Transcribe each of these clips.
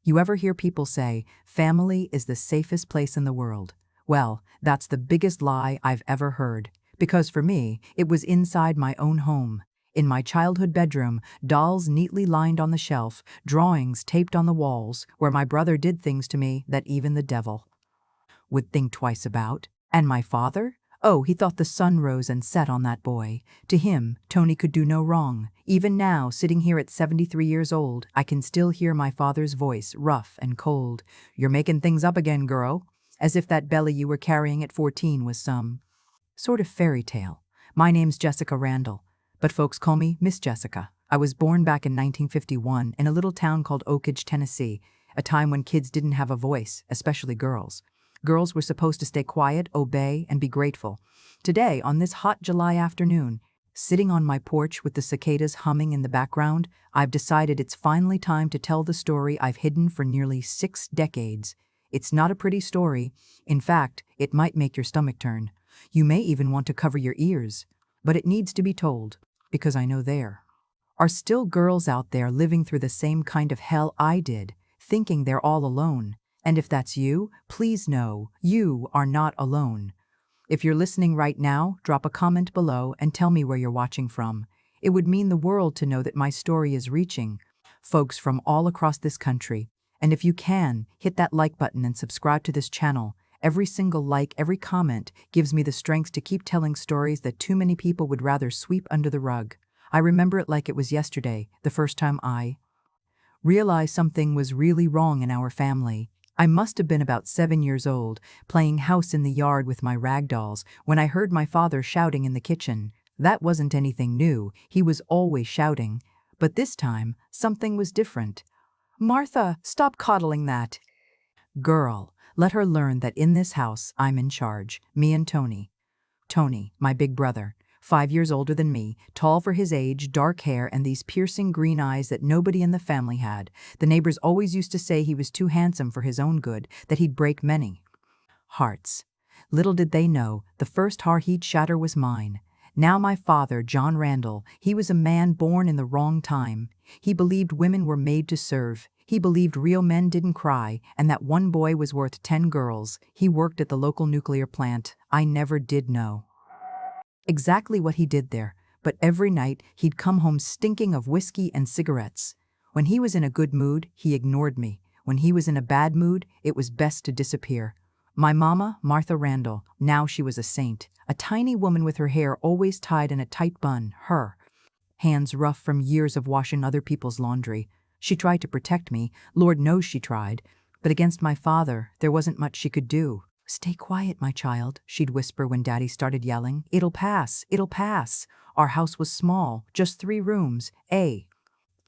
You ever hear people say, family is the safest place in the world? Well, that's the biggest lie I've ever heard. Because for me, it was inside my own home. In my childhood bedroom, dolls neatly lined on the shelf, drawings taped on the walls, where my brother did things to me that even the devil would think twice about. And my father? Oh, he thought the sun rose and set on that boy. To him, Tony could do no wrong. Even now, sitting here at 73 years old, I can still hear my father's voice, rough and cold. "You're making things up again, girl." As if that belly you were carrying at 14 was some sort of fairy tale. My name's Jessica Randall, but folks call me Miss Jessica. I was born back in 1951 in a little town called Oak Ridge, Tennessee, a time when kids didn't have a voice, especially girls. Girls were supposed to stay quiet, obey, and be grateful. Today, on this hot July afternoon, sitting on my porch with the cicadas humming in the background, I've decided it's finally time to tell the story I've hidden for nearly 6 decades. It's not a pretty story. In fact, it might make your stomach turn. You may even want to cover your ears. But it needs to be told, because I know there are still girls out there living through the same kind of hell I did, thinking they're all alone. And if that's you, please know you are not alone. If you're listening right now, drop a comment below and tell me where you're watching from. It would mean the world to know that my story is reaching folks from all across this country. And if you can, hit that like button and subscribe to this channel. Every single like, every comment gives me the strength to keep telling stories that too many people would rather sweep under the rug. I remember it like it was yesterday, the first time I realized something was really wrong in our family. I must have been about 7 years old, playing house in the yard with my rag dolls, when I heard my father shouting in the kitchen. That wasn't anything new, he was always shouting. But this time, something was different. "Martha, stop coddling that girl. Let her learn that in this house, I'm in charge, me and Tony." Tony, my big brother, 5 years older than me, tall for his age, dark hair, and these piercing green eyes that nobody in the family had. The neighbors always used to say he was too handsome for his own good, that he'd break many hearts. Little did they know, the first heart he'd shatter was mine. Now my father, John Randall, he was a man born in the wrong time. He believed women were made to serve. He believed real men didn't cry, and that one boy was worth 10 girls. He worked at the local nuclear plant. I never did know exactly what he did there, but every night he'd come home stinking of whiskey and cigarettes. When he was in a good mood, he ignored me. When he was in a bad mood, it was best to disappear. My mama, Martha Randall, now she was a saint, a tiny woman with her hair always tied in a tight bun, her hands rough from years of washing other people's laundry. She tried to protect me, Lord knows she tried, but against my father, there wasn't much she could do. "Stay quiet, my child," she'd whisper when Daddy started yelling. "It'll pass, it'll pass." Our house was small, just 3 rooms, a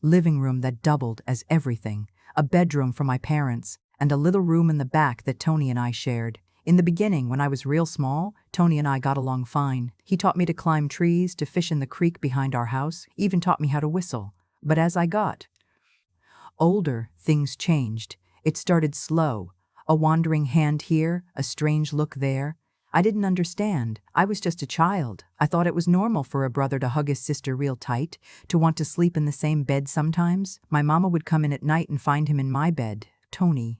living room that doubled as everything, a bedroom for my parents, and a little room in the back that Tony and I shared. In the beginning, when I was real small, Tony and I got along fine. He taught me to climb trees, to fish in the creek behind our house, even taught me how to whistle. But as I got older, things changed. It started slow. A wandering hand here, a strange look there. I didn't understand. I was just a child. I thought it was normal for a brother to hug his sister real tight, to want to sleep in the same bed sometimes. My mama would come in at night and find him in my bed. "Tony,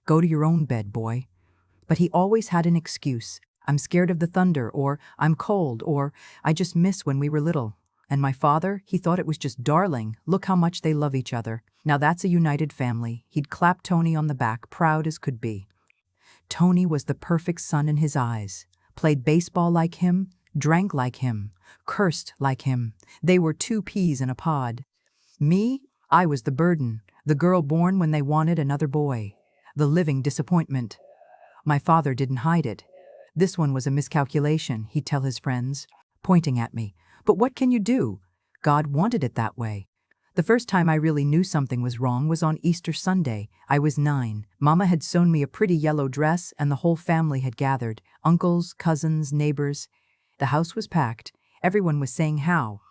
go to your own bed, boy." But he always had an excuse. "I'm scared of the thunder," or "I'm cold," or "I just miss when we were little." And my father, he thought it was just darling. Look how much they love each other. Now that's a united family. He'd clap Tony on the back, proud as could be. Tony was the perfect son in his eyes. Played baseball like him, drank like him, cursed like him. They were 2 peas in a pod. Me, I was the burden, the girl born when they wanted another boy. The living disappointment. My father didn't hide it. "This one was a miscalculation," he'd tell his friends, pointing at me. "But what can you do? God wanted it that way." The first time I really knew something was wrong was on Easter Sunday. I was 9. Mama had sewn me a pretty yellow dress, and the whole family had gathered. Uncles, cousins, neighbors. The house was packed. Everyone was saying how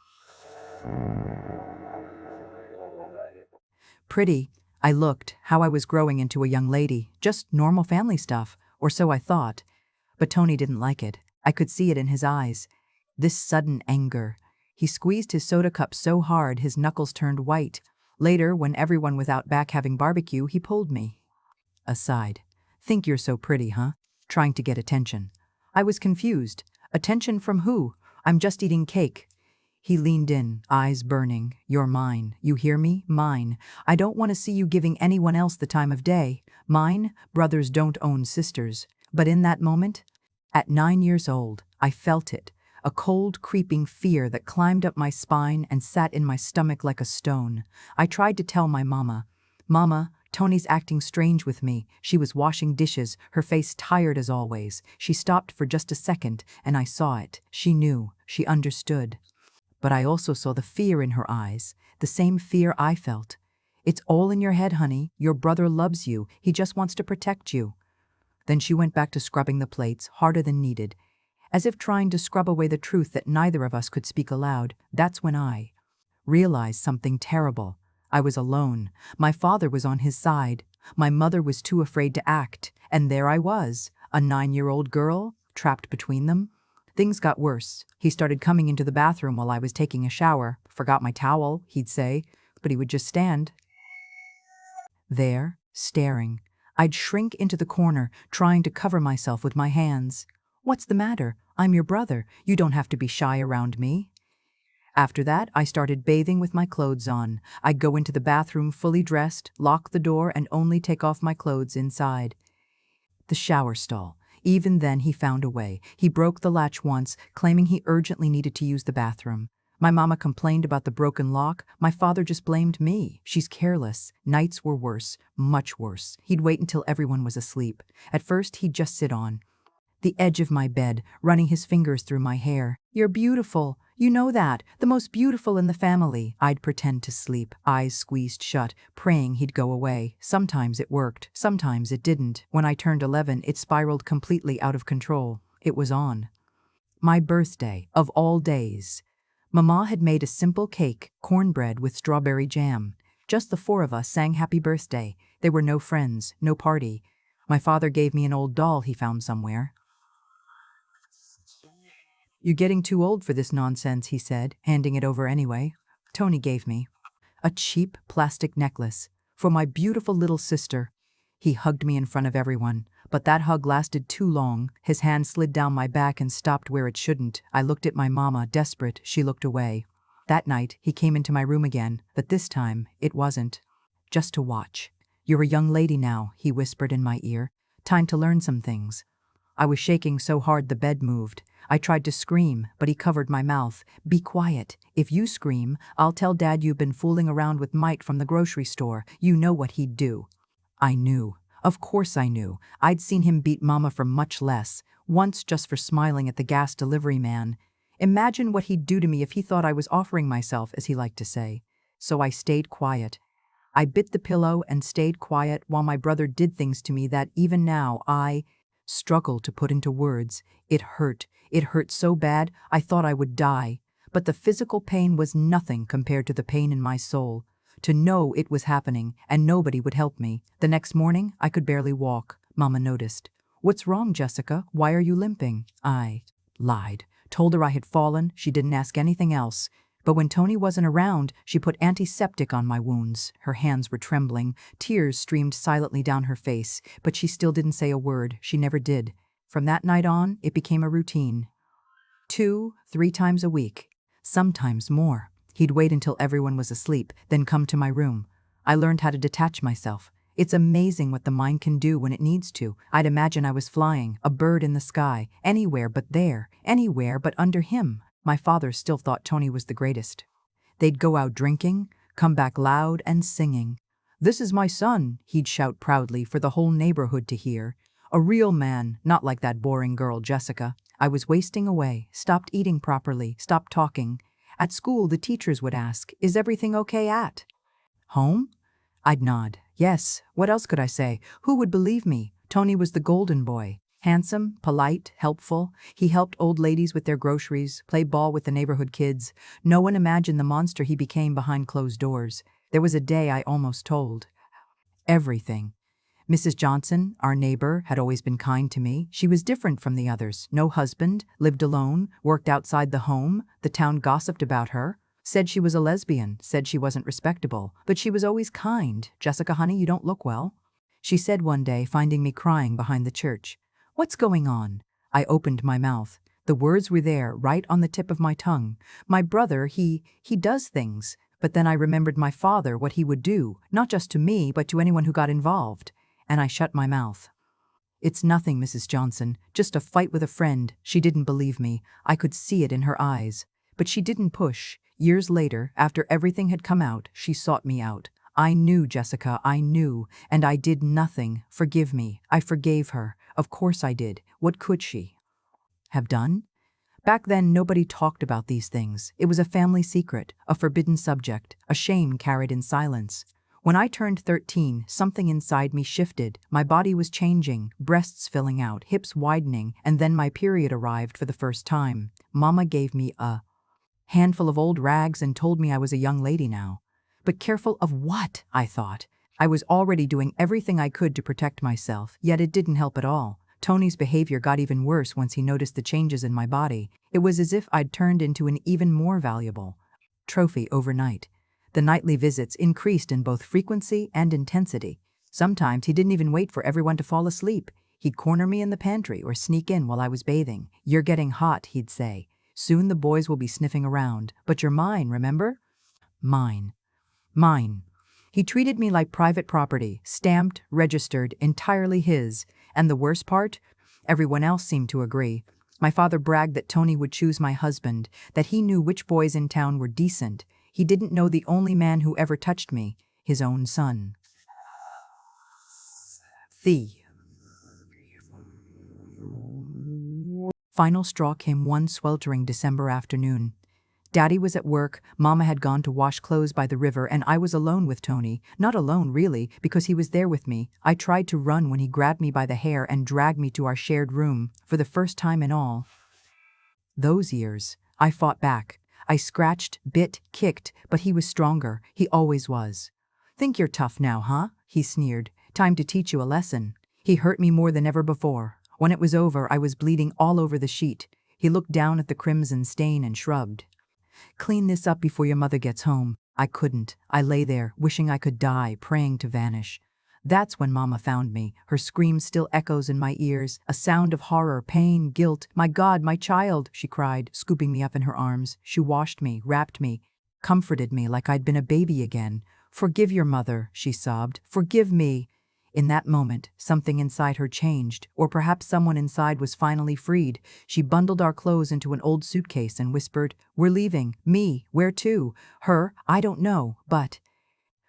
pretty I looked, how I was growing into a young lady. Just normal family stuff, or so I thought. But Tony didn't like it. I could see it in his eyes. This sudden anger. He squeezed his soda cup so hard his knuckles turned white. Later, when everyone was out back having barbecue, he pulled me aside. Think you're so pretty, huh? Trying to get attention. I was confused. Attention from who? I'm just eating cake. He leaned in, eyes burning. You're mine. You hear me? Mine. I don't want to see you giving anyone else the time of day. Mine? Brothers don't own sisters. But in that moment, at 9 years old, I felt it. A cold, creeping fear that climbed up my spine and sat in my stomach like a stone. I tried to tell my mama, "Mama, Tony's acting strange with me." She was washing dishes, her face tired as always. She stopped for just a second, and I saw it. She knew. She understood. But I also saw the fear in her eyes, the same fear I felt. "It's all in your head, honey. Your brother loves you. He just wants to protect you." Then she went back to scrubbing the plates, harder than needed, as if trying to scrub away the truth that neither of us could speak aloud. That's when I realized something terrible. I was alone. My father was on his side. My mother was too afraid to act. And there I was, a 9-year-old girl, trapped between them. Things got worse. He started coming into the bathroom while I was taking a shower. "Forgot my towel," he'd say, but he would just stand there, staring. I'd shrink into the corner, trying to cover myself with my hands. "What's the matter? I'm your brother. You don't have to be shy around me." After that, I started bathing with my clothes on. I'd go into the bathroom fully dressed, lock the door, and only take off my clothes inside. The shower stall. Even then, he found a way. He broke the latch once, claiming he urgently needed to use the bathroom. My mama complained about the broken lock. My father just blamed me. "She's careless." Nights were worse, much worse. He'd wait until everyone was asleep. At first, he'd just sit on the edge of my bed, running his fingers through my hair. "You're beautiful. You know that. The most beautiful in the family." I'd pretend to sleep, eyes squeezed shut, praying he'd go away. Sometimes it worked. Sometimes it didn't. When I turned 11, it spiraled completely out of control. It was on my birthday, of all days. Mama had made a simple cake, cornbread with strawberry jam. Just the four of us sang happy birthday. There were no friends, no party. My father gave me an old doll he found somewhere. "You're getting too old for this nonsense," he said, handing it over anyway. Tony gave me a cheap plastic necklace for my beautiful little sister. He hugged me in front of everyone, but that hug lasted too long. His hand slid down my back and stopped where it shouldn't. I looked at my mama, desperate. She looked away. That night, he came into my room again, but this time, it wasn't just to watch. "You're a young lady now," he whispered in my ear. "Time to learn some things." I was shaking so hard the bed moved. I tried to scream, but he covered my mouth. "Be quiet. If you scream, I'll tell Dad you've been fooling around with Mike from the grocery store. You know what he'd do." I knew. Of course I knew. I'd seen him beat Mama for much less, once just for smiling at the gas delivery man. Imagine what he'd do to me if he thought I was offering myself, as he liked to say. So I stayed quiet. I bit the pillow and stayed quiet while my brother did things to me that even now I struggle to put into words. It hurt. It hurt so bad I thought I would die. But the physical pain was nothing compared to the pain in my soul. To know it was happening and nobody would help me. The next morning, I could barely walk. Mama noticed. "What's wrong, Jessica? Why are you limping?" I lied. Told her I had fallen. She didn't ask anything else. But when Tony wasn't around, she put antiseptic on my wounds. Her hands were trembling. Tears streamed silently down her face, but she still didn't say a word. She never did. From that night on, it became a routine. 2, 3 times a week. Sometimes more. He'd wait until everyone was asleep, then come to my room. I learned how to detach myself. It's amazing what the mind can do when it needs to. I'd imagine I was flying, a bird in the sky, anywhere but there, anywhere but under him. My father still thought Tony was the greatest. They'd go out drinking, come back loud and singing. "This is my son," he'd shout proudly for the whole neighborhood to hear. A real man, not like that boring girl Jessica. I was wasting away, stopped eating properly, stopped talking. At school, the teachers would ask, "Is everything okay at home?" I'd nod. Yes, what else could I say? Who would believe me? Tony was the golden boy. Handsome, polite, helpful. He helped old ladies with their groceries, played ball with the neighborhood kids. No one imagined the monster he became behind closed doors. There was a day I almost told everything. Mrs. Johnson, our neighbor, had always been kind to me. She was different from the others. No husband, lived alone, worked outside the home. The town gossiped about her. Said she was a lesbian, said she wasn't respectable, but she was always kind. Jessica, honey, you don't look well. She said one day, finding me crying behind the church. What's going on? I opened my mouth. The words were there, right on the tip of my tongue. My brother, he does things. But then I remembered my father, what he would do, not just to me, but to anyone who got involved. And I shut my mouth. It's nothing, Mrs. Johnson, just a fight with a friend. She didn't believe me. I could see it in her eyes. But she didn't push. Years later, after everything had come out, she sought me out. I knew, Jessica, I knew, and I did nothing. Forgive me. I forgave her. Of course I did. What could she have done? Back then, nobody talked about these things. It was a family secret, a forbidden subject, a shame carried in silence. When I turned 13, something inside me shifted. My body was changing, breasts filling out, hips widening, and then my period arrived for the first time. Mama gave me a handful of old rags and told me I was a young lady now. But careful of what? I thought. I was already doing everything I could to protect myself, yet it didn't help at all. Tony's behavior got even worse once he noticed the changes in my body. It was as if I'd turned into an even more valuable trophy overnight. The nightly visits increased in both frequency and intensity. Sometimes he didn't even wait for everyone to fall asleep. He'd corner me in the pantry or sneak in while I was bathing. You're getting hot, he'd say. Soon the boys will be sniffing around. But you're mine, remember? Mine. Mine. He treated me like private property, stamped, registered, entirely his. And the worst part? Everyone else seemed to agree. My father bragged that Tony would choose my husband, that he knew which boys in town were decent. He didn't know the only man who ever touched me, his own son. The final straw came one sweltering December afternoon. Daddy was at work, Mama had gone to wash clothes by the river, and I was alone with Tony. Not alone, really, because he was there with me. I tried to run when he grabbed me by the hair and dragged me to our shared room. For the first time in all those years, I fought back. I scratched, bit, kicked, but he was stronger. He always was. Think you're tough now, huh? He sneered. Time to teach you a lesson. He hurt me more than ever before. When it was over, I was bleeding all over the sheet. He looked down at the crimson stain and shrugged. Clean this up before your mother gets home. I couldn't. I lay there, wishing I could die, praying to vanish. That's when Mama found me. Her scream still echoes in my ears, a sound of horror, pain, guilt. My God, my child, she cried, scooping me up in her arms. She washed me, wrapped me, comforted me like I'd been a baby again. Forgive your mother, she sobbed. Forgive me. In that moment, something inside her changed, or perhaps someone inside was finally freed. She bundled our clothes into an old suitcase and whispered, "We're leaving. Me, where to? Her, I don't know, but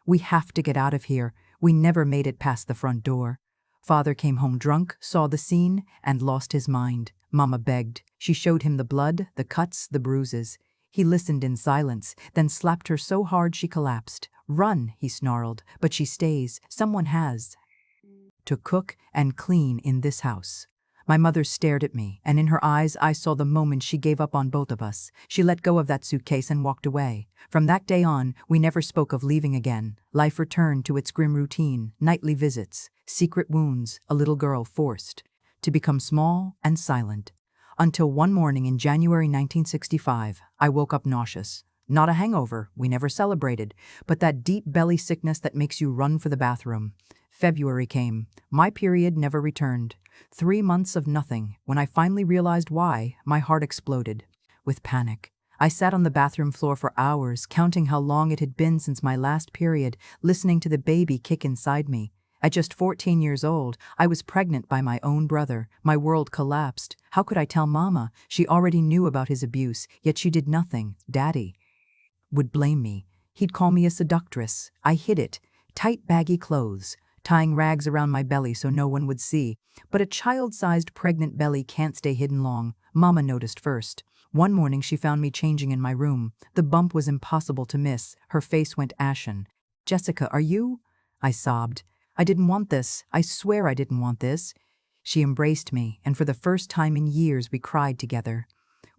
we have to get out of here." We never made it past the front door. Father came home drunk, saw the scene, and lost his mind. Mama begged. She showed him the blood, the cuts, the bruises. He listened in silence, then slapped her so hard she collapsed. "Run," he snarled, "but she stays. Someone has to cook and clean in this house." My mother stared at me, and in her eyes I saw the moment she gave up on both of us. She let go of that suitcase and walked away. From that day on, we never spoke of leaving again. Life returned to its grim routine, nightly visits, secret wounds, a little girl forced to become small and silent. Until one morning in January 1965, I woke up nauseous. Not a hangover, we never celebrated, but that deep belly sickness that makes you run for the bathroom. February came. My period never returned. 3 months of nothing. When I finally realized why, my heart exploded with panic. I sat on the bathroom floor for hours, counting how long it had been since my last period, listening to the baby kick inside me. At just 14 years old, I was pregnant by my own brother. My world collapsed. How could I tell Mama? She already knew about his abuse, yet she did nothing. Daddy would blame me. He'd call me a seductress. I hid it. Tight, baggy clothes, tying rags around my belly so no one would see. But a child-sized pregnant belly can't stay hidden long. Mama noticed first. One morning she found me changing in my room. The bump was impossible to miss. Her face went ashen. "Jessica, are you?" I sobbed. "I didn't want this. I swear I didn't want this." She embraced me, and for the first time in years we cried together.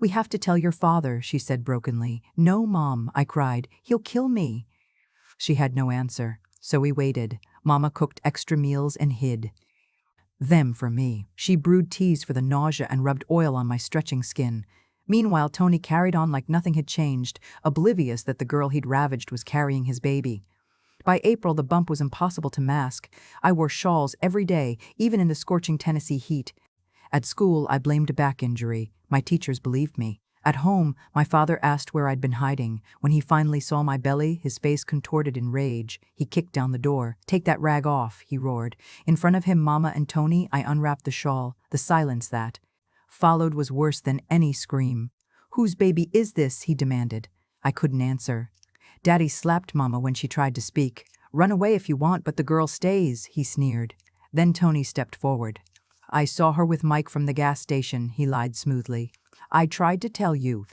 "We have to tell your father," she said brokenly. "No, Mom," I cried. "He'll kill me." She had no answer, so we waited. Mama cooked extra meals and hid them for me. She brewed teas for the nausea and rubbed oil on my stretching skin. Meanwhile, Tony carried on like nothing had changed, oblivious that the girl he'd ravaged was carrying his baby. By April, the bump was impossible to mask. I wore shawls every day, even in the scorching Tennessee heat. At school, I blamed a back injury. My teachers believed me. At home, my father asked where I'd been hiding. When he finally saw my belly, his face contorted in rage. He kicked down the door. "Take that rag off," he roared. In front of him, Mama, and Tony, I unwrapped the shawl. The silence that followed was worse than any scream. "Whose baby is this?" he demanded. I couldn't answer. Daddy slapped Mama when she tried to speak. "Run away if you want, but the girl stays," he sneered. Then Tony stepped forward. "I saw her with Mike from the gas station," he lied smoothly. "I tried to tell you,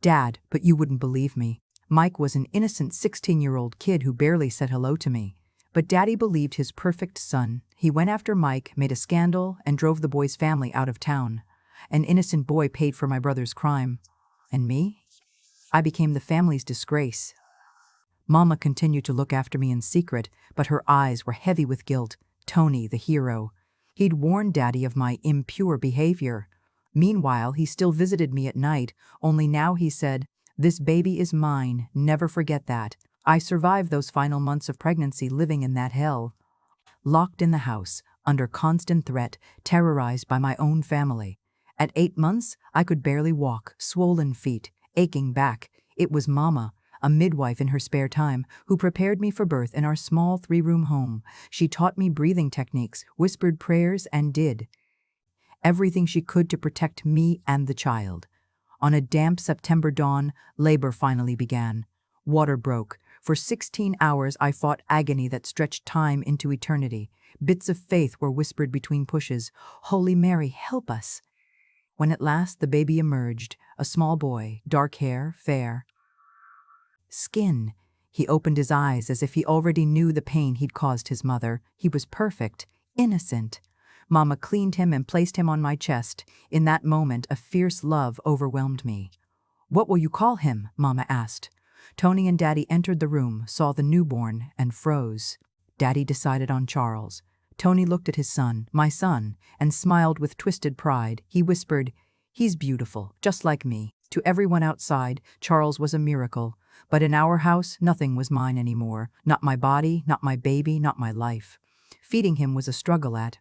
Dad, but you wouldn't believe me. Mike was an innocent 16-year-old kid who barely said hello to me. But Daddy believed his perfect son. He went after Mike, made a scandal, and drove the boy's family out of town. An innocent boy paid for my brother's crime. And me? I became the family's disgrace." Mama continued to look after me in secret, but her eyes were heavy with guilt. Tony, the hero. He'd warned Daddy of my impure behavior. Meanwhile, he still visited me at night, only now he said, "This baby is mine, never forget that." I survived those final months of pregnancy living in that hell. Locked in the house, under constant threat, terrorized by my own family. At 8 months, I could barely walk, swollen feet, aching back. It was Mama, a midwife in her spare time, who prepared me for birth in our small 3-room home. She taught me breathing techniques, whispered prayers, and did everything she could to protect me and the child. On a damp September dawn, labor finally began. Water broke. For 16 hours, I fought agony that stretched time into eternity. Bits of faith were whispered between pushes. "Holy Mary, help us." When at last the baby emerged, a small boy, dark hair, fair skin. He opened his eyes as if he already knew the pain he'd caused his mother. He was perfect, innocent. Mama cleaned him and placed him on my chest. In that moment, a fierce love overwhelmed me. "What will you call him?" Mama asked. Tony and Daddy entered the room, saw the newborn, and froze. Daddy decided on Charles. Tony looked at his son, my son, and smiled with twisted pride. He whispered, "He's beautiful, just like me." To everyone outside, Charles was a miracle. But in our house, nothing was mine anymore. Not my body, not my baby, not my life. Feeding him was a struggle at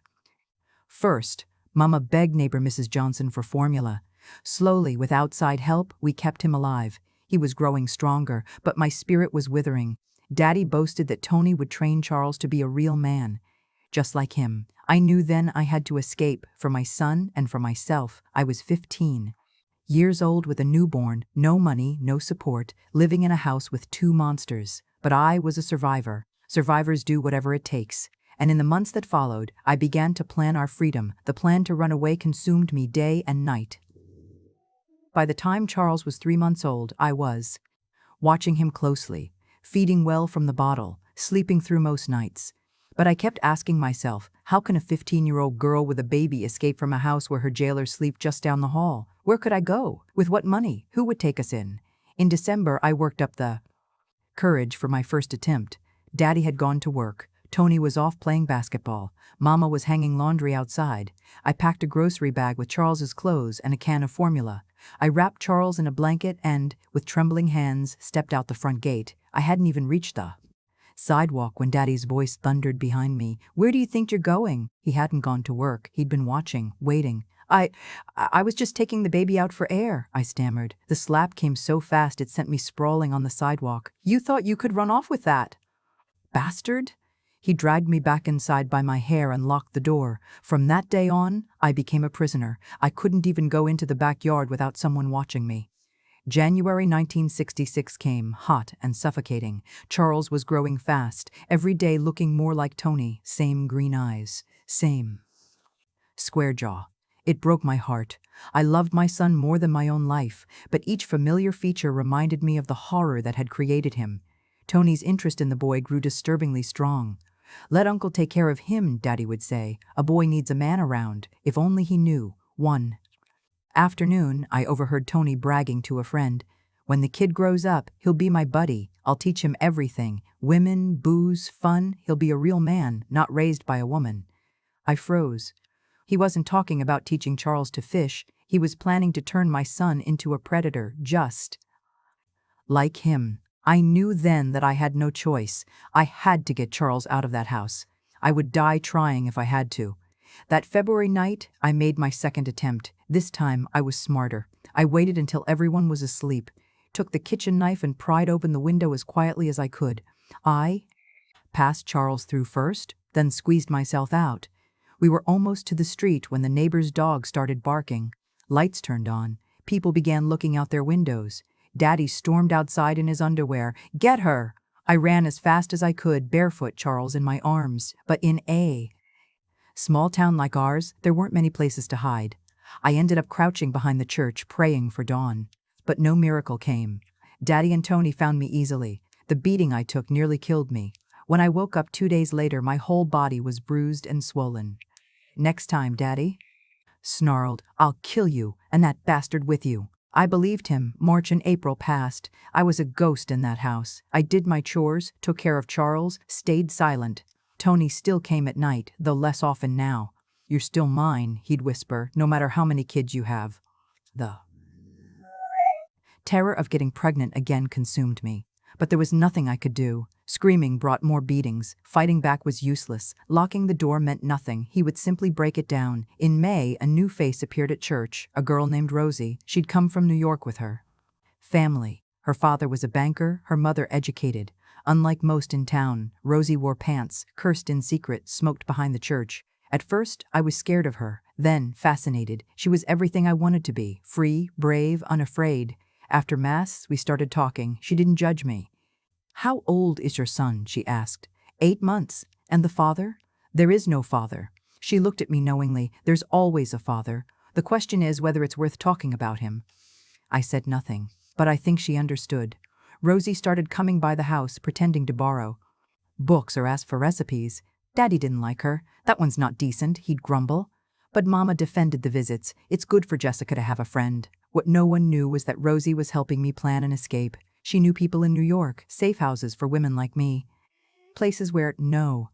first. Mama begged neighbor Mrs. Johnson for formula. Slowly, with outside help, we kept him alive. He was growing stronger, but my spirit was withering. Daddy boasted that Tony would train Charles to be a real man. Just like him. I knew then I had to escape, for my son and for myself. I was 15 years old with a newborn, no money, no support, living in a house with 2 monsters. But I was a survivor. Survivors do whatever it takes. And in the months that followed, I began to plan our freedom. The plan to run away consumed me day and night. By the time Charles was 3 months old, I was watching him closely, feeding well from the bottle, sleeping through most nights. But I kept asking myself, how can a 15-year-old girl with a baby escape from a house where her jailers sleep just down the hall? Where could I go? With what money? Who would take us in? In December, I worked up the courage for my first attempt. Daddy had gone to work. Tony was off playing basketball. Mama was hanging laundry outside. I packed a grocery bag with Charles's clothes and a can of formula. I wrapped Charles in a blanket and, with trembling hands, stepped out the front gate. I hadn't even reached the sidewalk when Daddy's voice thundered behind me. "Where do you think you're going?" He hadn't gone to work. He'd been watching, waiting. I was just taking the baby out for air," I stammered. The slap came so fast it sent me sprawling on the sidewalk. "You thought you could run off with that bastard?" He dragged me back inside by my hair and locked the door. From that day on, I became a prisoner. I couldn't even go into the backyard without someone watching me. January 1966 came, hot and suffocating. Charles was growing fast, every day looking more like Tony. Same green eyes, same square jaw. It broke my heart. I loved my son more than my own life, but each familiar feature reminded me of the horror that had created him. Tony's interest in the boy grew disturbingly strong. "Let Uncle take care of him," Daddy would say. "A boy needs a man around. If only he knew." One afternoon, I overheard Tony bragging to a friend. "When the kid grows up, he'll be my buddy. I'll teach him everything. Women, booze, fun. He'll be a real man, not raised by a woman." I froze. He wasn't talking about teaching Charles to fish. He was planning to turn my son into a predator, just like him. I knew then that I had no choice. I had to get Charles out of that house. I would die trying if I had to. That February night, I made my second attempt. This time, I was smarter. I waited until everyone was asleep, took the kitchen knife and pried open the window as quietly as I could. I passed Charles through first, then squeezed myself out. We were almost to the street when the neighbor's dog started barking. Lights turned on. People began looking out their windows. Daddy stormed outside in his underwear. "Get her!" I ran as fast as I could, barefoot, Charles in my arms. But in a small town like ours, there weren't many places to hide. I ended up crouching behind the church, praying for dawn. But no miracle came. Daddy and Tony found me easily. The beating I took nearly killed me. When I woke up 2 days later, my whole body was bruised and swollen. "Next time, Daddy," snarled, "I'll kill you, and that bastard with you." I believed him. March and April passed. I was a ghost in that house. I did my chores, took care of Charles, stayed silent. Tony still came at night, though less often now. "You're still mine," he'd whisper, "no matter how many kids you have." The terror of getting pregnant again consumed me. But there was nothing I could do. Screaming brought more beatings. Fighting back was useless. Locking the door meant nothing. He would simply break it down. In May, a new face appeared at church, a girl named Rosie. She'd come from New York with her family. Her father was a banker, her mother educated. Unlike most in town, Rosie wore pants, cursed in secret, smoked behind the church. At first, I was scared of her. Then, fascinated. She was everything I wanted to be. Free, brave, unafraid. After Mass, we started talking. She didn't judge me. "How old is your son?" she asked. 8 months. "And the father?" "There is no father." She looked at me knowingly. "There's always a father. The question is whether it's worth talking about him." I said nothing, but I think she understood. Rosie started coming by the house, pretending to borrow books or ask for recipes. Daddy didn't like her. "That one's not decent," he'd grumble. But Mama defended the visits. "It's good for Jessica to have a friend." What no one knew was that Rosie was helping me plan an escape. She knew people in New York, safe houses for women like me. Places where no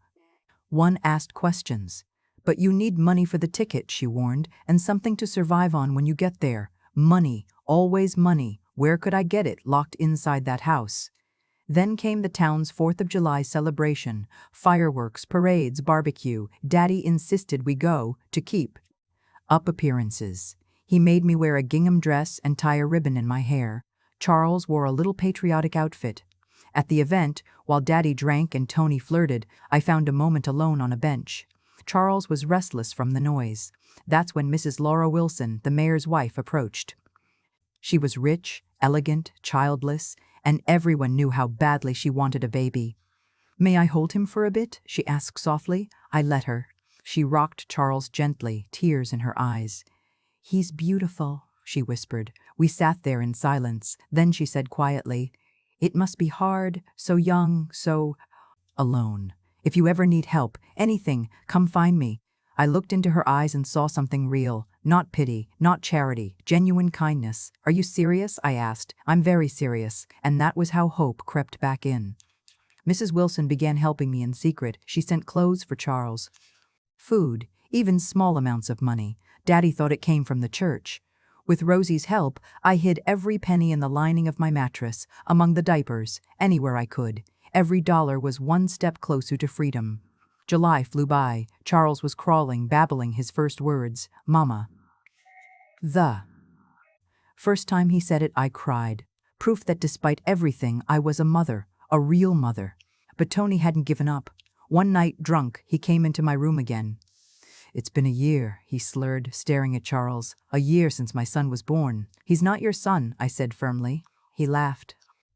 one asked questions. "But you need money for the ticket," she warned, "and something to survive on when you get there. Money, always money. Where could I get it locked inside that house?" Then came the town's 4th of July celebration. Fireworks, parades, barbecue. Daddy insisted we go to keep up appearances. He made me wear a gingham dress and tie a ribbon in my hair. Charles wore a little patriotic outfit. At the event, while Daddy drank and Tony flirted, I found a moment alone on a bench. Charles was restless from the noise. That's when Mrs. Laura Wilson, the mayor's wife, approached. She was rich, elegant, childless, and everyone knew how badly she wanted a baby. "May I hold him for a bit?" she asked softly. I let her. She rocked Charles gently, tears in her eyes. "He's beautiful," she whispered. We sat there in silence. Then she said quietly, "It must be hard, so young, so alone. If you ever need help, anything, come find me." I looked into her eyes and saw something real. Not pity, not charity, genuine kindness. "Are you serious?" I asked. "I'm very serious." And that was how hope crept back in. Mrs. Wilson began helping me in secret. She sent clothes for Charles, food, even small amounts of money. Daddy thought it came from the church. With Rosie's help, I hid every penny in the lining of my mattress, among the diapers, anywhere I could. Every dollar was one step closer to freedom. July flew by. Charles was crawling, babbling his first words, "Mama." The first time he said it, I cried. Proof that despite everything, I was a mother, a real mother. But Tony hadn't given up. One night, drunk, he came into my room again. "It's been a year," he slurred, staring at Charles. "A year since my son was born." "He's not your son," I said firmly. He laughed.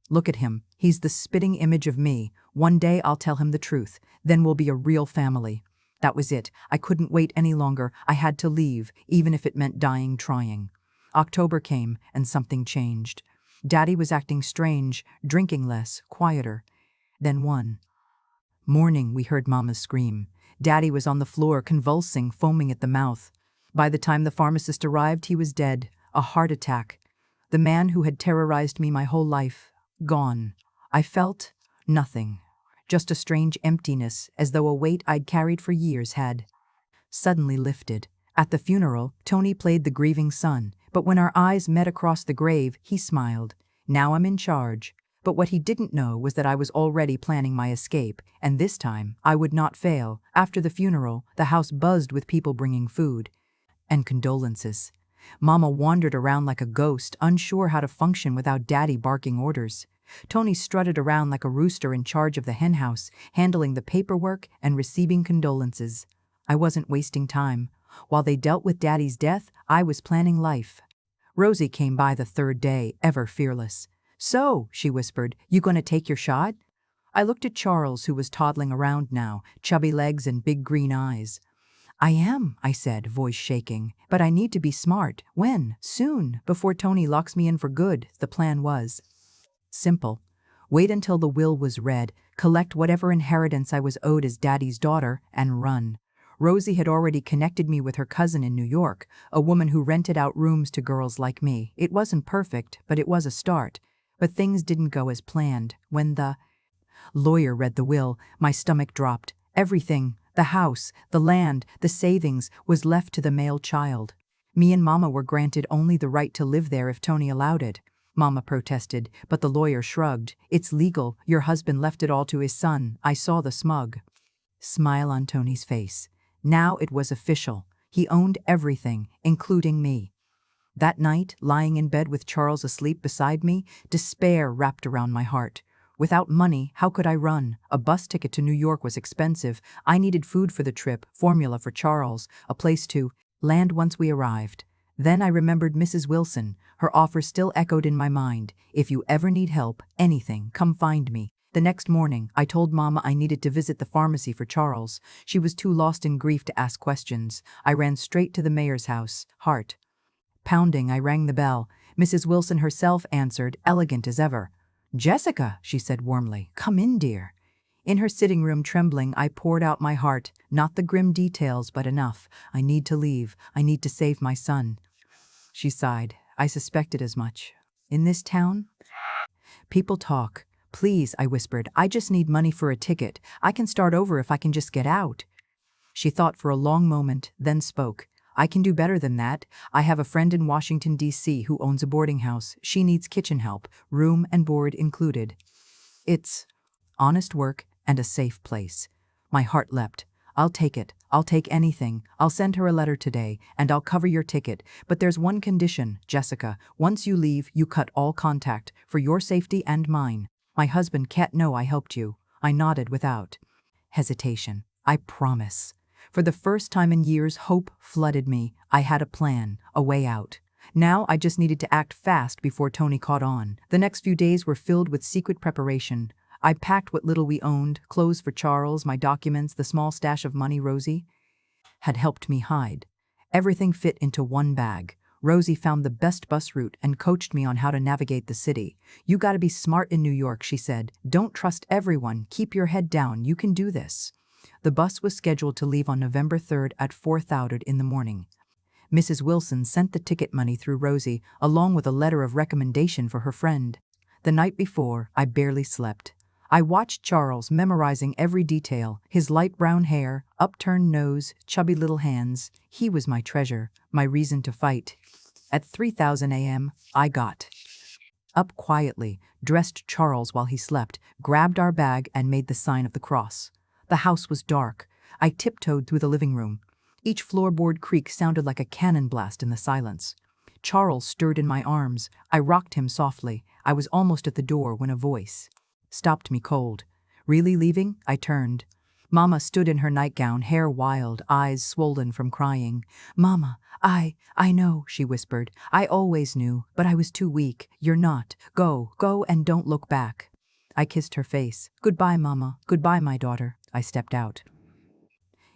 "Look at him. He's the spitting image of me. One day I'll tell him the truth. Then we'll be a real family." That was it. I couldn't wait any longer. I had to leave, even if it meant dying trying. October came, and something changed. Daddy was acting strange, drinking less, quieter. Then one morning we heard Mama's scream. Daddy was on the floor, convulsing, foaming at the mouth. By the time the pharmacist arrived, he was dead. A heart attack. The man who had terrorized me my whole life, gone. I felt nothing. Just a strange emptiness, as though a weight I'd carried for years had suddenly lifted. At the funeral, Tony played the grieving son, but when our eyes met across the grave, he smiled. Now I'm in charge. But what he didn't know was that I was already planning my escape, and this time I would not fail. After the funeral, the house buzzed with people bringing food and condolences. Mama wandered around like a ghost, unsure how to function without Daddy barking orders. Tony strutted around like a rooster in charge of the henhouse, handling the paperwork and receiving condolences. I wasn't wasting time. While they dealt with Daddy's death, I was planning life. Rosie came by the third day, ever fearless. "So," she whispered, "you gonna take your shot?" I looked at Charles, who was toddling around now, chubby legs and big green eyes. "I am," I said, voice shaking, "but I need to be smart." "When?" "Soon, before Tony locks me in for good." The plan was simple. Wait until the will was read, collect whatever inheritance I was owed as Daddy's daughter, and run. Rosie had already connected me with her cousin in New York, a woman who rented out rooms to girls like me. It wasn't perfect, but it was a start. But things didn't go as planned. When the lawyer read the will, my stomach dropped. Everything, the house, the land, the savings, was left to the male child. Me and Mama were granted only the right to live there if Tony allowed it. Mama protested, but the lawyer shrugged. "It's legal. Your husband left it all to his son." I saw the smug smile on Tony's face. Now it was official. He owned everything, including me. That night, lying in bed with Charles asleep beside me, despair wrapped around my heart. Without money, how could I run? A bus ticket to New York was expensive. I needed food for the trip, formula for Charles, a place to land once we arrived. Then I remembered Mrs. Wilson. Her offer still echoed in my mind. "If you ever need help, anything, come find me." The next morning, I told Mama I needed to visit the pharmacy for Charles. She was too lost in grief to ask questions. I ran straight to the mayor's house, heart pounding. I rang the bell. Mrs. Wilson herself answered, elegant as ever. "Jessica," she said warmly, "come in, dear." In her sitting room, trembling, I poured out my heart, not the grim details, but enough. "I need to leave. I need to save my son." She sighed. "I suspected as much. In this town, people talk." "Please," I whispered, "I just need money for a ticket. I can start over if I can just get out." She thought for a long moment, then spoke. "I can do better than that. I have a friend in Washington, D.C. who owns a boarding house. She needs kitchen help, room and board included. It's honest work and a safe place." My heart leapt. "I'll take it. I'll take anything. I'll send her a letter today, and I'll cover your ticket. But there's one condition, Jessica. Once you leave, you cut all contact, for your safety and mine. My husband can't know I helped you." I nodded without hesitation. "I promise." For the first time in years, hope flooded me. I had a plan, a way out. Now I just needed to act fast before Tony caught on. The next few days were filled with secret preparation. I packed what little we owned, clothes for Charles, my documents, the small stash of money Rosie had helped me hide. Everything fit into one bag. Rosie found the best bus route and coached me on how to navigate the city. "You gotta be smart in New York," she said. "Don't trust everyone. Keep your head down. You can do this." The bus was scheduled to leave on November 3rd at 4:30 in the morning. Mrs. Wilson sent the ticket money through Rosie, along with a letter of recommendation for her friend. The night before, I barely slept. I watched Charles memorizing every detail, his light brown hair, upturned nose, chubby little hands. He was my treasure, my reason to fight. At 3:00 a.m., I got up quietly, dressed Charles while he slept, grabbed our bag and made the sign of the cross. The house was dark. I tiptoed through the living room. Each floorboard creak sounded like a cannon blast in the silence. Charles stirred in my arms. I rocked him softly. I was almost at the door when a voice stopped me cold. "Really leaving?" I turned. Mama stood in her nightgown, hair wild, eyes swollen from crying. "Mama, I know," she whispered. "I always knew, but I was too weak. You're not. Go and don't look back." I kissed her face. "Goodbye, Mama. Goodbye, my daughter." I stepped out.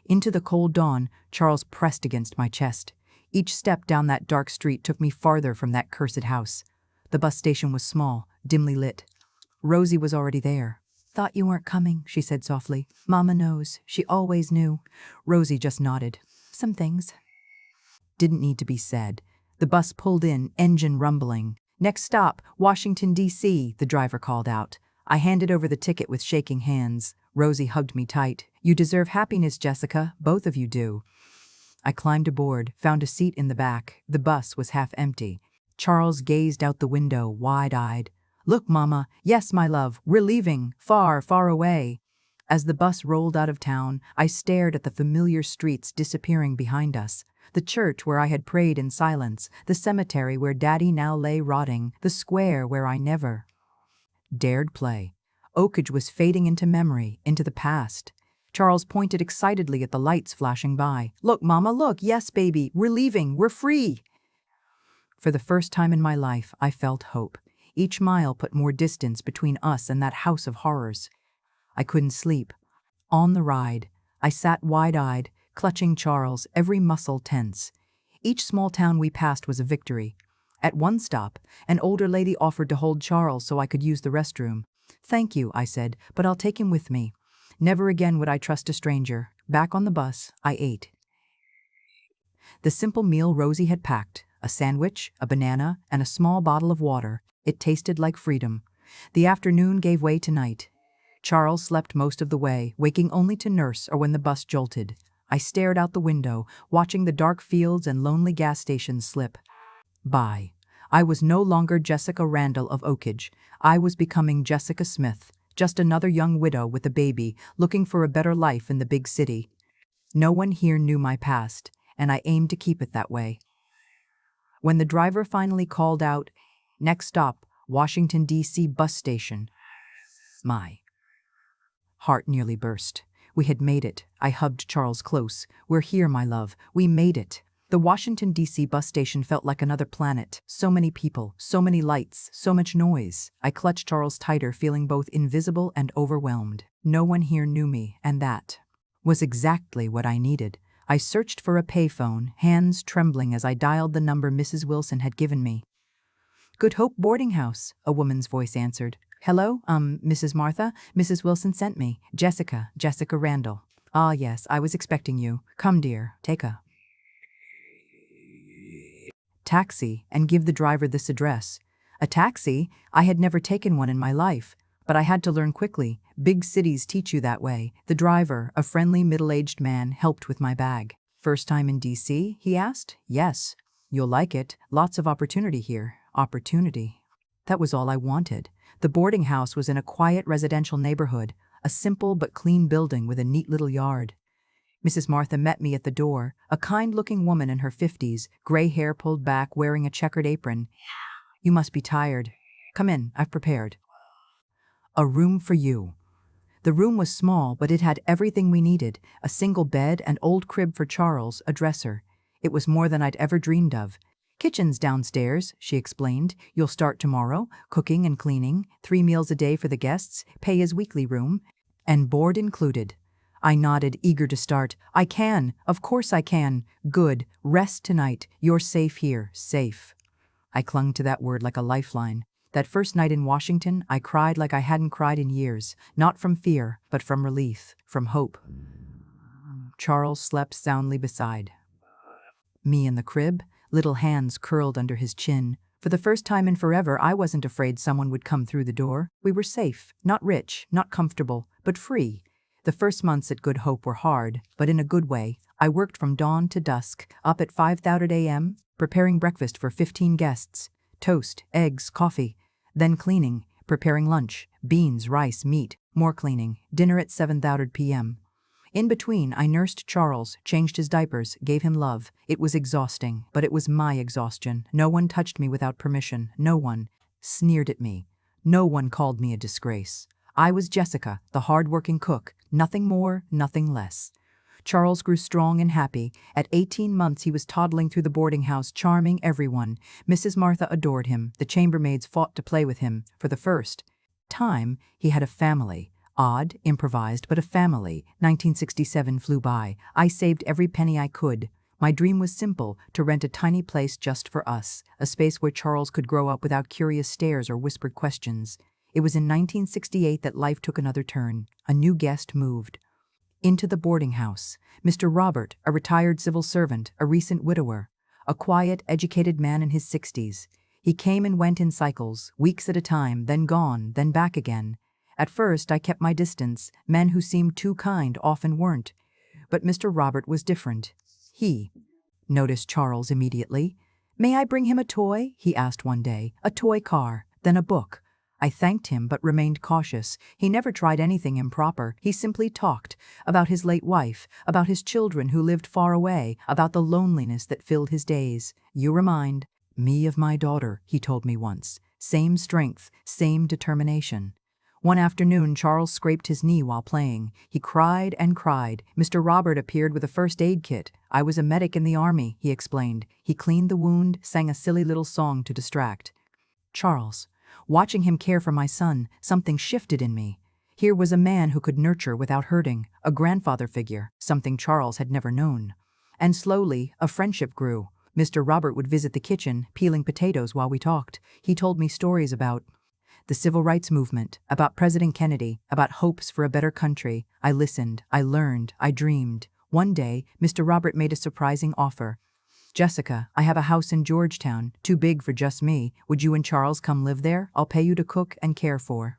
Into the cold dawn, Charles pressed against my chest. Each step down that dark street took me farther from that cursed house. The bus station was small, dimly lit. Rosie was already there. "Thought you weren't coming," she said softly. "Mama knows. She always knew." Rosie just nodded. Some things didn't need to be said. The bus pulled in, engine rumbling. "Next stop, Washington, D.C., the driver called out. I handed over the ticket with shaking hands. Rosie hugged me tight. "You deserve happiness, Jessica. Both of you do." I climbed aboard, found a seat in the back. The bus was half empty. Charles gazed out the window, wide-eyed. "Look, Mama. Yes, my love, we're leaving, far, far away." As the bus rolled out of town, I stared at the familiar streets disappearing behind us. The church where I had prayed in silence, the cemetery where Daddy now lay rotting, the square where I never dared play. Oakage was fading into memory, into the past. Charles pointed excitedly at the lights flashing by. "Look, Mama, look. Yes, baby. We're leaving. We're free." For the first time in my life, I felt hope. Each mile put more distance between us and that house of horrors. I couldn't sleep. On the ride, I sat wide-eyed, clutching Charles, every muscle tense. Each small town we passed was a victory. At one stop, an older lady offered to hold Charles so I could use the restroom. "Thank you," I said, "but I'll take him with me." Never again would I trust a stranger. Back on the bus, I ate. The simple meal Rosie had packed, a sandwich, a banana, and a small bottle of water. It tasted like freedom. The afternoon gave way to night. Charles slept most of the way, waking only to nurse or when the bus jolted. I stared out the window, watching the dark fields and lonely gas stations slip by. I was no longer Jessica Randall of Oakage. I was becoming Jessica Smith, just another young widow with a baby, looking for a better life in the big city. No one here knew my past, and I aimed to keep it that way. When the driver finally called out, "Next stop, Washington, D.C. bus station," my heart nearly burst. We had made it. I hugged Charles close. "We're here, my love. We made it." The Washington, D.C. bus station felt like another planet. So many people, so many lights, so much noise. I clutched Charles tighter, feeling both invisible and overwhelmed. No one here knew me, and that was exactly what I needed. I searched for a payphone, hands trembling as I dialed the number Mrs. Wilson had given me. "Good Hope Boarding House," a woman's voice answered. "Hello, Mrs. Martha? Mrs. Wilson sent me. Jessica Randall." "Ah, yes, I was expecting you. Come, dear, take a taxi and give the driver this address." A taxi? I had never taken one in my life. But I had to learn quickly. Big cities teach you that way. The driver, a friendly middle-aged man, helped with my bag. "First time in D.C.?" he asked. "Yes. You'll like it. Lots of opportunity here." Opportunity. That was all I wanted. The boarding house was in a quiet residential neighborhood, a simple but clean building with a neat little yard. Mrs. Martha met me at the door, a kind-looking woman in her 50s, gray hair pulled back, wearing a checkered apron. "You must be tired. Come in, I've prepared a room for you." The room was small, but it had everything we needed: a single bed, an old crib for Charles, a dresser. It was more than I'd ever dreamed of. "Kitchen's downstairs," she explained. "You'll start tomorrow, cooking and cleaning, 3 meals a day for the guests, pay as weekly room, and board included." I nodded, eager to start. "I can, of course I can." "Good, rest tonight. You're safe here, safe." I clung to that word like a lifeline. That first night in Washington, I cried like I hadn't cried in years, not from fear, but from relief, from hope. Charles slept soundly beside me in the crib, little hands curled under his chin. For the first time in forever, I wasn't afraid someone would come through the door. We were safe, not rich, not comfortable, but free. The first months at Good Hope were hard, but in a good way. I worked from dawn to dusk, up at 5:30 a.m., preparing breakfast for 15 guests. Toast, eggs, coffee. Then cleaning, preparing lunch, beans, rice, meat, more cleaning, dinner at 7:30 p.m. In between, I nursed Charles, changed his diapers, gave him love. It was exhausting, but it was my exhaustion. No one touched me without permission. No one sneered at me. No one called me a disgrace. I was Jessica, the hard-working cook, nothing more, nothing less. Charles grew strong and happy. At 18 months, he was toddling through the boarding house, charming everyone. Mrs. Martha adored him. The chambermaids fought to play with him. For the first time, he had a family. Odd, improvised, but a family. 1967 flew by. I saved every penny I could. My dream was simple: to rent a tiny place just for us, a space where Charles could grow up without curious stares or whispered questions. It was in 1968 that life took another turn. A new guest moved into the boarding house. Mr. Robert, a retired civil servant, a recent widower, a quiet, educated man in his 60s. He came and went in cycles, weeks at a time, then gone, then back again. At first, I kept my distance. Men who seemed too kind often weren't. But Mr. Robert was different. He noticed Charles immediately. May I bring him a toy? He asked one day. A toy car, then a book. I thanked him but remained cautious. He never tried anything improper. He simply talked about his late wife, about his children who lived far away, about the loneliness that filled his days. You remind me of my daughter, he told me once. Same strength, same determination. One afternoon, Charles scraped his knee while playing. He cried and cried. Mr. Robert appeared with a first aid kit. I was a medic in the army, he explained. He cleaned the wound, sang a silly little song to distract. Charles. Watching him care for my son, something shifted in me. Here was a man who could nurture without hurting, a grandfather figure, something Charles had never known. And slowly, a friendship grew. Mr. Robert would visit the kitchen, peeling potatoes while we talked. He told me stories about the civil rights movement, about President Kennedy, about hopes for a better country. I listened, I learned, I dreamed. One day, Mr. Robert made a surprising offer. Jessica, I have a house in Georgetown, too big for just me. Would you and Charles come live there? I'll pay you to cook and care for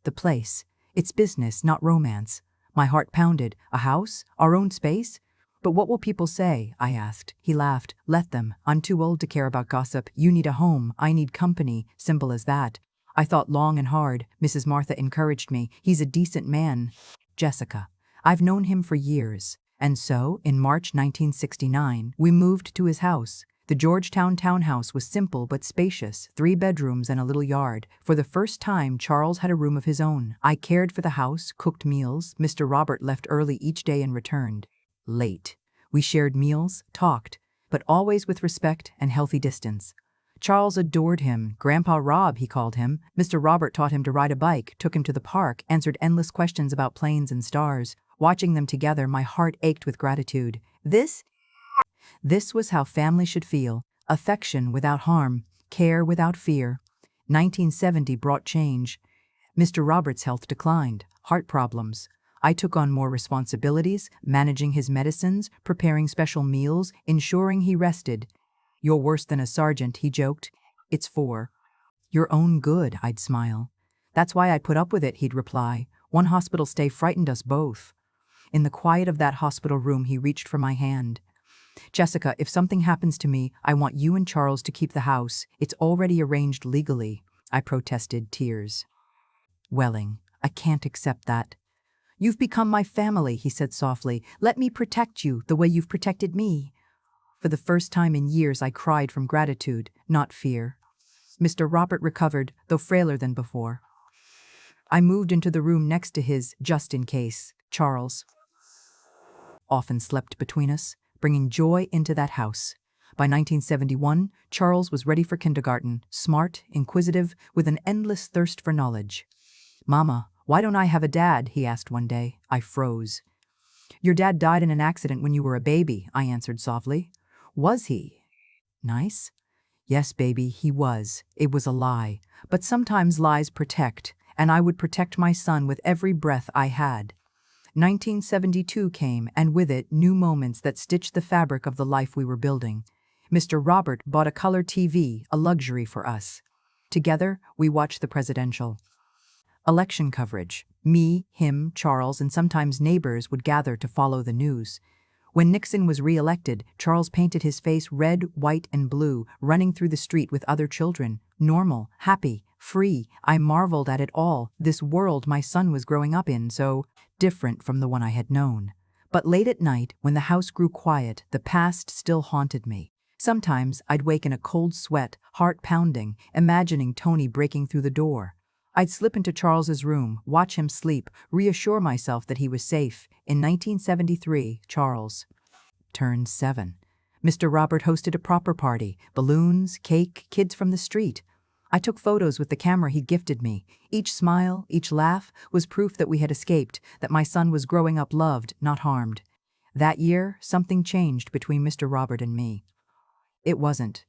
the place. It's business, not romance. My heart pounded. A house? Our own space? But what will people say? I asked. He laughed. Let them. I'm too old to care about gossip. You need a home. I need company. Simple as that. I thought long and hard. Mrs. Martha encouraged me. He's a decent man. Jessica. I've known him for years. And so, in March 1969, we moved to his house. The Georgetown townhouse was simple but spacious, 3 bedrooms and a little yard. For the first time, Charles had a room of his own. I cared for the house, cooked meals. Mr. Robert left early each day and returned late. We shared meals, talked, but always with respect and healthy distance. Charles adored him. Grandpa Rob, he called him. Mr. Robert taught him to ride a bike, took him to the park, answered endless questions about planes and stars. Watching them together, my heart ached with gratitude. This was how family should feel. Affection without harm, care without fear. 1970 brought change. Mr. Robert's health declined, heart problems. I took on more responsibilities, managing his medicines, preparing special meals, ensuring he rested. You're worse than a sergeant, he joked. It's for your own good, I'd smile. That's why I put up with it, he'd reply. One hospital stay frightened us both. In the quiet of that hospital room, he reached for my hand. Jessica, if something happens to me, I want you and Charles to keep the house. It's already arranged legally. I protested, tears welling. I can't accept that. You've become my family, he said softly. Let me protect you the way you've protected me. For the first time in years, I cried from gratitude, not fear. Mr. Robert recovered, though frailer than before. I moved into the room next to his, just in case. Charles often slept between us, bringing joy into that house. By 1971, Charles was ready for kindergarten, smart, inquisitive, with an endless thirst for knowledge. Mama, why don't I have a dad? He asked one day. I froze. Your dad died in an accident when you were a baby, I answered softly. Was he nice? Yes, baby, he was. It was a lie. But sometimes lies protect, and I would protect my son with every breath I had. 1972 came, and with it, new moments that stitched the fabric of the life we were building. Mr. Robert bought a color TV, a luxury for us. Together, we watched the presidential election coverage. Me, him, Charles, and sometimes neighbors would gather to follow the news. When Nixon was re-elected, Charles painted his face red, white, and blue, running through the street with other children. Normal, happy, free. I marveled at it all. This world my son was growing up in, so different from the one I had known. But late at night, when the house grew quiet, the past still haunted me. Sometimes I'd wake in a cold sweat, heart pounding, imagining Tony breaking through the door. I'd slip into Charles's room, watch him sleep, reassure myself that he was safe. In 1973, Charles turned 7. Mr. Robert hosted a proper party, balloons, cake, kids from the street. I took photos with the camera he gifted me. Each smile, each laugh was proof that we had escaped, that my son was growing up loved, not harmed. That year, something changed between Mr. Robert and me. It wasn't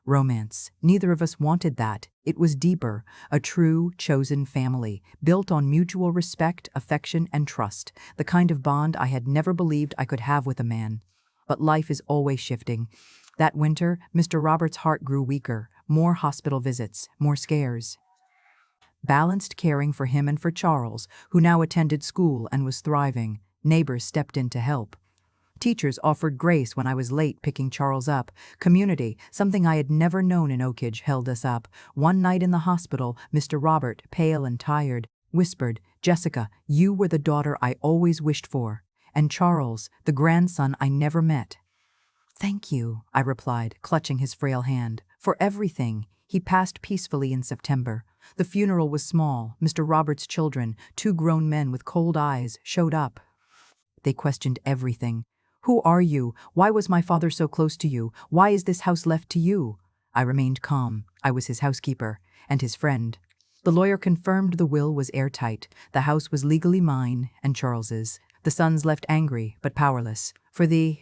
romance. Neither of us wanted that. It was deeper, a true, chosen family, built on mutual respect, affection, and trust, the kind of bond I had never believed I could have with a man. But life is always shifting. That winter, Mr. Robert's heart grew weaker, more hospital visits, more scares. Balanced caring for him and for Charles, who now attended school and was thriving. Neighbors stepped in to help. Teachers offered grace when I was late picking Charles up. Community, something I had never known in Oakage, held us up. One night in the hospital, Mr. Robert, pale and tired, whispered, "Jessica, you were the daughter I always wished for. And Charles, the grandson I never met." "Thank you," I replied, clutching his frail hand, "for everything." He passed peacefully in September. The funeral was small. Mr. Robert's children, 2 grown men with cold eyes, showed up. They questioned everything. "Who are you? Why was my father so close to you? Why is this house left to you?" I remained calm. I was his housekeeper and his friend. The lawyer confirmed the will was airtight. The house was legally mine and Charles's. The sons left angry but powerless. For the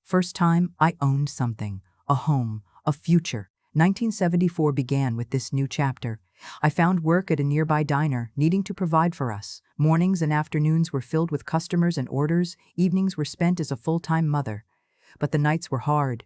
first time, I owned something, a home, a future. 1974 began with this new chapter. I found work at a nearby diner, needing to provide for us. Mornings and afternoons were filled with customers and orders. Evenings were spent as a full-time mother. But the nights were hard.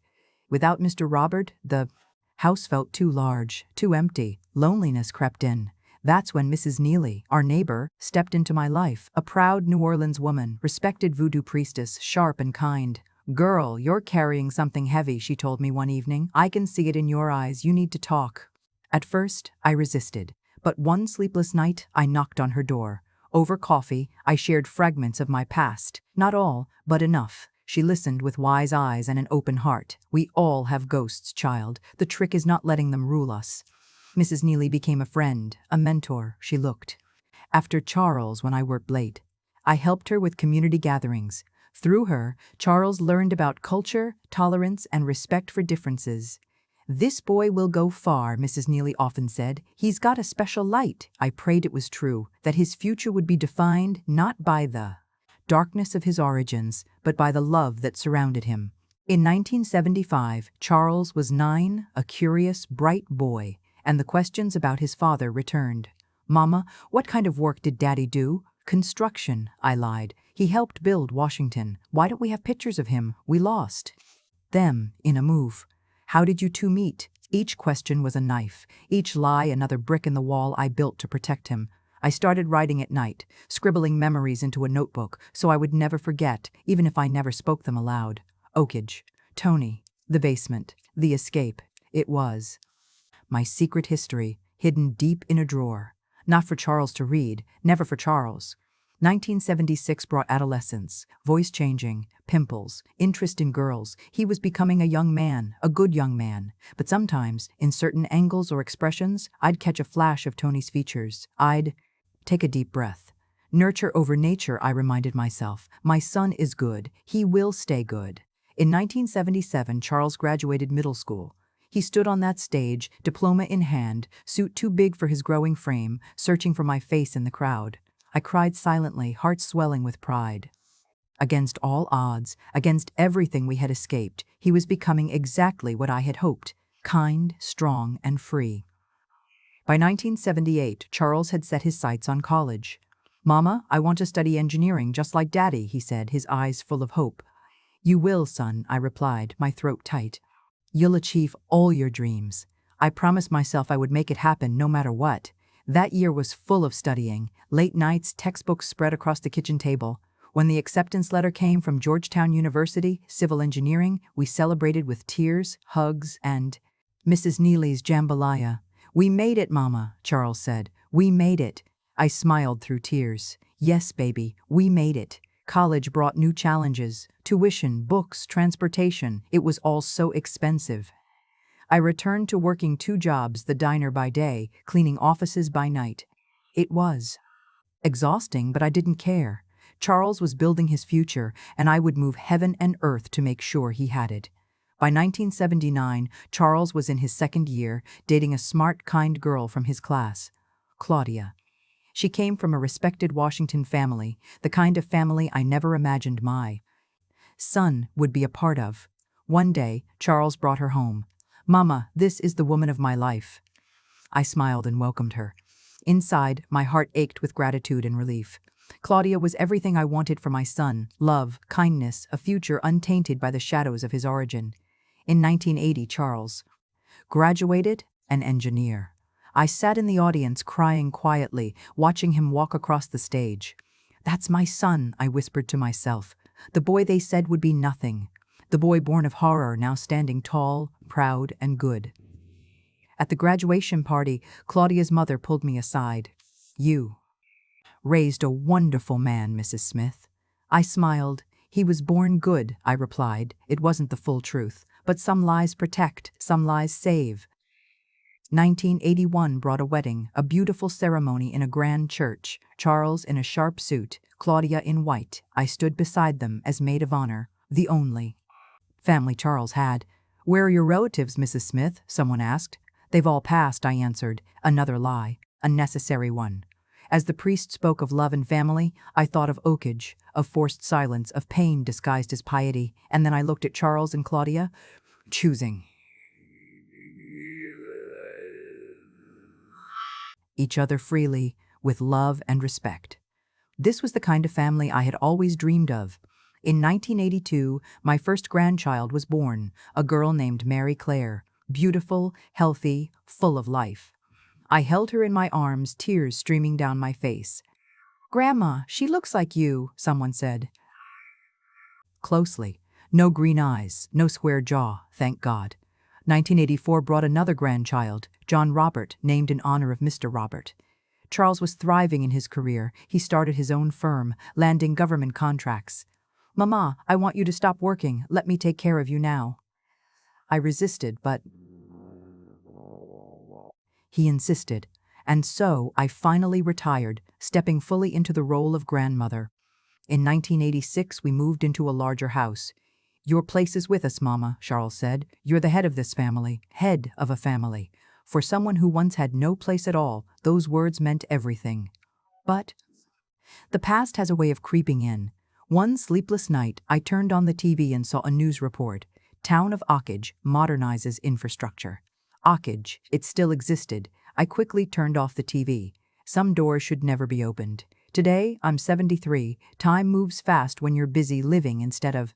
Without Mr. Robert, the house felt too large, too empty. Loneliness crept in. That's when Mrs. Neely, our neighbor, stepped into my life. A proud New Orleans woman, respected voodoo priestess, sharp and kind. "Girl, you're carrying something heavy," she told me one evening. "I can see it in your eyes. You need to talk." At first, I resisted. But one sleepless night, I knocked on her door. Over coffee, I shared fragments of my past. Not all, but enough. She listened with wise eyes and an open heart. "We all have ghosts, child. The trick is not letting them rule us." Mrs. Neely became a friend, a mentor. She looked after Charles when I worked late. I helped her with community gatherings. Through her, Charles learned about culture, tolerance, and respect for differences. "This boy will go far," Mrs. Neely often said. "He's got a special light." I prayed it was true, that his future would be defined not by the darkness of his origins, but by the love that surrounded him. In 1975, Charles was 9, a curious, bright boy, and the questions about his father returned. "Mama, what kind of work did Daddy do?" "Construction," I lied. "He helped build Washington. Why don't we have pictures of him? We lost them in a move." "How did you two meet?" Each question was a knife, each lie another brick in the wall I built to protect him. I started writing at night, scribbling memories into a notebook so I would never forget, even if I never spoke them aloud. Oakage, Tony, the basement, the escape. It was my secret history, hidden deep in a drawer. Not for Charles to read, never for Charles. 1976 brought adolescence, voice changing, pimples, interest in girls. He was becoming a young man, a good young man. But sometimes, in certain angles or expressions, I'd catch a flash of Tony's features. I'd take a deep breath. "Nurture over nature," I reminded myself. "My son is good. He will stay good." In 1977, Charles graduated middle school. He stood on that stage, diploma in hand, suit too big for his growing frame, searching for my face in the crowd. I cried silently, heart swelling with pride. Against all odds, against everything we had escaped, he was becoming exactly what I had hoped: kind, strong, and free. By 1978, Charles had set his sights on college. "Mama, I want to study engineering just like Daddy," he said, his eyes full of hope. "You will, son," I replied, my throat tight. "You'll achieve all your dreams." I promised myself I would make it happen no matter what. That year was full of studying, late nights, textbooks spread across the kitchen table. When the acceptance letter came from Georgetown University, civil engineering, we celebrated with tears, hugs, and Mrs. Neely's jambalaya. "We made it, Mama," Charles said. "We made it." I smiled through tears. "Yes, baby, we made it." College brought new challenges. Tuition, books, transportation. It was all so expensive. I returned to working 2 jobs, the diner by day, cleaning offices by night. It was exhausting, but I didn't care. Charles was building his future, and I would move heaven and earth to make sure he had it. By 1979, Charles was in his 2nd year, dating a smart, kind girl from his class, Claudia. She came from a respected Washington family, the kind of family I never imagined my son would be a part of. One day, Charles brought her home. "Mama, this is the woman of my life." I smiled and welcomed her. Inside, my heart ached with gratitude and relief. Claudia was everything I wanted for my son: love, kindness, a future untainted by the shadows of his origin. In 1980, Charles graduated an engineer. I sat in the audience crying quietly, watching him walk across the stage. "That's my son," I whispered to myself. "The boy they said would be nothing. The boy born of horror, now standing tall, proud, and good." At the graduation party, Claudia's mother pulled me aside. "You raised a wonderful man, Mrs. Smith." I smiled. "He was born good," I replied. It wasn't the full truth. But some lies protect, some lies save. 1981 brought a wedding, a beautiful ceremony in a grand church. Charles in a sharp suit, Claudia in white. I stood beside them as maid of honor, the only family Charles had. "Where are your relatives, Mrs. Smith?" someone asked. "They've all passed," I answered. Another lie, a necessary one. As the priest spoke of love and family, I thought of oakage, of forced silence, of pain disguised as piety, and then I looked at Charles and Claudia, choosing each other freely, with love and respect. This was the kind of family I had always dreamed of. In 1982, my first grandchild was born, a girl named Mary Claire, beautiful, healthy, full of life. I held her in my arms, tears streaming down my face. "Grandma, she looks like you," someone said. Closely. No green eyes, no square jaw, thank God. 1984 brought another grandchild, John Robert, named in honor of Mr. Robert. Charles was thriving in his career. He started his own firm, landing government contracts. "Mama, I want you to stop working. Let me take care of you now." I resisted, but he insisted. And so I finally retired, stepping fully into the role of grandmother. In 1986, we moved into a larger house. "Your place is with us, Mama," Charles said. "You're the head of this family, head of a family." For someone who once had no place at all, those words meant everything. But the past has a way of creeping in. One sleepless night, I turned on the TV and saw a news report. Town of Ockage modernizes infrastructure. Ockage, it still existed. I quickly turned off the TV. Some doors should never be opened. Today, I'm 73. Time moves fast when you're busy living instead of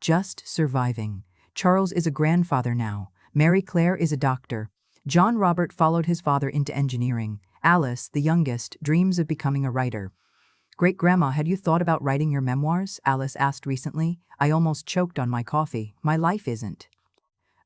just surviving. Charles is a grandfather now. Mary Claire is a doctor. John Robert followed his father into engineering. Alice, the youngest, dreams of becoming a writer. "Great-grandma, had you thought about writing your memoirs?" Alice asked recently. I almost choked on my coffee. My life isn't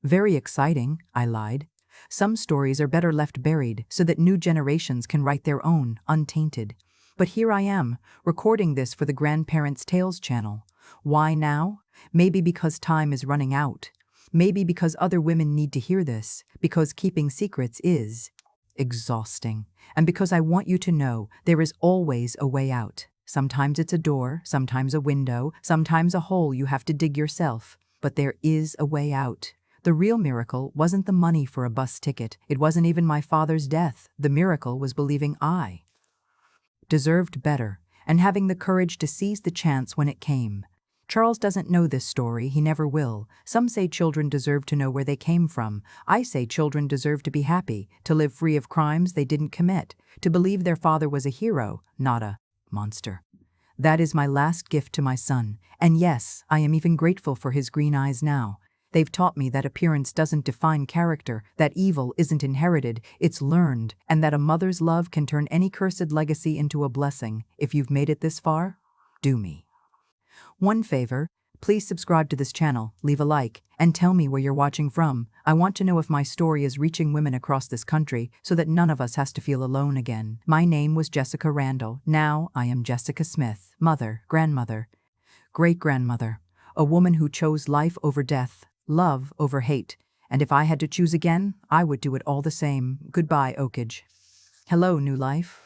very exciting, I lied. Some stories are better left buried so that new generations can write their own, untainted. But here I am, recording this for the Grandparents' Tales channel. Why now? Maybe because time is running out. Maybe because other women need to hear this. Because keeping secrets is exhausting. And because I want you to know there is always a way out. Sometimes it's a door, sometimes a window, sometimes a hole you have to dig yourself. But there is a way out. The real miracle wasn't the money for a bus ticket. It wasn't even my father's death. The miracle was believing I deserved better and having the courage to seize the chance when it came. Charles doesn't know this story. He never will. Some say children deserve to know where they came from. I say children deserve to be happy, to live free of crimes they didn't commit, to believe their father was a hero, not a monster. That is my last gift to my son. And yes, I am even grateful for his green eyes now. They've taught me that appearance doesn't define character, that evil isn't inherited, it's learned, and that a mother's love can turn any cursed legacy into a blessing. If you've made it this far, do me one favor, please subscribe to this channel, leave a like, and tell me where you're watching from. I want to know if my story is reaching women across this country so that none of us has to feel alone again. My name was Jessica Randall. Now I am Jessica Smith, mother, grandmother, great-grandmother, a woman who chose life over death, love over hate, and if I had to choose again, I would do it all the same. Goodbye, Oakage. Hello, new life.